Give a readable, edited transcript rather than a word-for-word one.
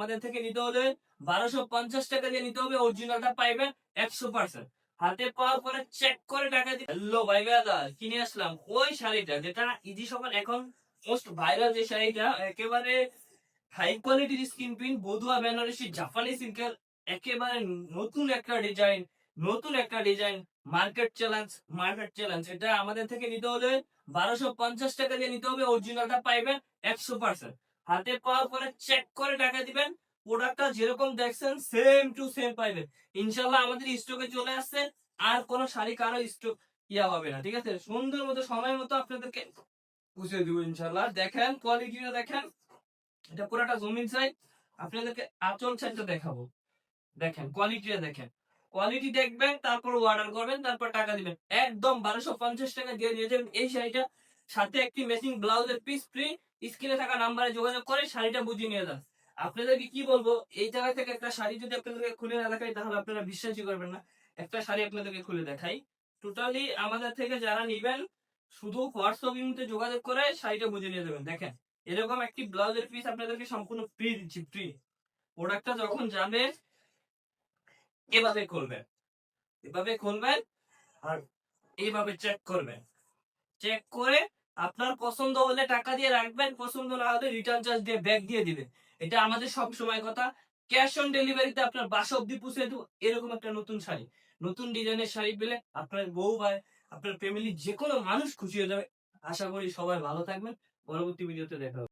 আমাদের থেকে নিতে হলে 1250 টাকা দিয়ে নিতে হবে, অরিজিনালটা পাইবেন 100%। হাতে পাওয়ার পরে চেক করে টাকা দিয়ে হ্যালো ভাই দাদা কিনে আসলাম ওই শাড়িটা যেটা ইজি সকাল এখন মোস্ট ভাইরাল যে শাড়িটা, একেবারে হাই কোয়ালিটির স্কিন প্রিন্ট বধুয়া বেনারসি জাপানি সিল্কের, একেবারে নতুন একটা ডিজাইন মার্কেট চ্যালেঞ্জ। এটা আমাদের থেকে নিতে হলে 1250 টাকা দিয়ে নিতে হবে, অরিজিনালটা পাইবেন 100%। হাতে পাওয়ার পরে চেক করে টাকা দিবেন, প্রোডাক্টটা যেরকম দেখছেন সেম টু সেম পাইবেন ইনশাল্লাহ। আমাদের স্টকে চলে আসছে, আর কোন শাড়ি কারো স্টক ইয়া হবে না, ঠিক আছে? সুন্দর মতো সময় মতো আপনাদেরকে বুঝিয়ে দিব ইনশাল্লাহ। দেখেন কোয়ালিটিটা দেখেন, এটা পুরোটা জমিন সাইড। আপনাদেরকে আঁচল সাইডটা দেখাবো, দেখেন কোয়ালিটিটা দেখেন। কোয়ালিটি দেখবেন, তারপর অর্ডার করবেন, তারপর টাকা দিবেন। একদম 1250 টাকা দিয়ে নিয়ে যাবেন এই শাড়িটা, সাথে একটি ম্যাচিং ব্লাউজের পিস ফ্রি। স্ক্রিনে থাকা নাম্বারে যোগাযোগ করে শাড়িটা বুঝিয়ে নিয়ে যান। আপনাদেরকে কি বলবো, এই জায়গা থেকে একটা শাড়ি যদি আপনাদেরকে খুলে না দেখাই তাহলে আপনারা বিশ্বাসই করবেন না। একটা শাড়ি আপনাদেরকে খুলে দেখাই। টোটালি আমাদের থেকে যারা নিবেন শুধু হোয়াটসঅ্যাপ ইমোতে যোগাযোগ করে শাড়িটা বুঝে নিয়ে যাবেন। দেখেন এরকম একটি ব্লাউজের পিস আপনাদেরকে সম্পূর্ণ ফ্রি দিচ্ছি, ফ্রি। প্রোডাক্টটা যখন যাবে এভাবে খুলবেন আর এইভাবে চেক করবেন। চেক করে আপনার পছন্দ হলে টাকা দিয়ে রাখবেন, পছন্দ না হলে রিটার্ন চার্জ দিয়ে ব্যাগ দিয়ে দিবেন। এটা আমাদের সব সময় কথা। ক্যাশ অন ডেলিভারিতে আপনার বাসা অব্দি পৌঁছে দেবো। এরকম একটা নতুন শাড়ি, নতুন ডিজাইনের শাড়ি পেলে আপনার বউ বা আপনার ফ্যামিলি যে কোনো মানুষ খুশি হয়ে যাবে। আশা করি সবাই ভালো থাকবেন। পরবর্তী ভিডিওতে দেখা হবে।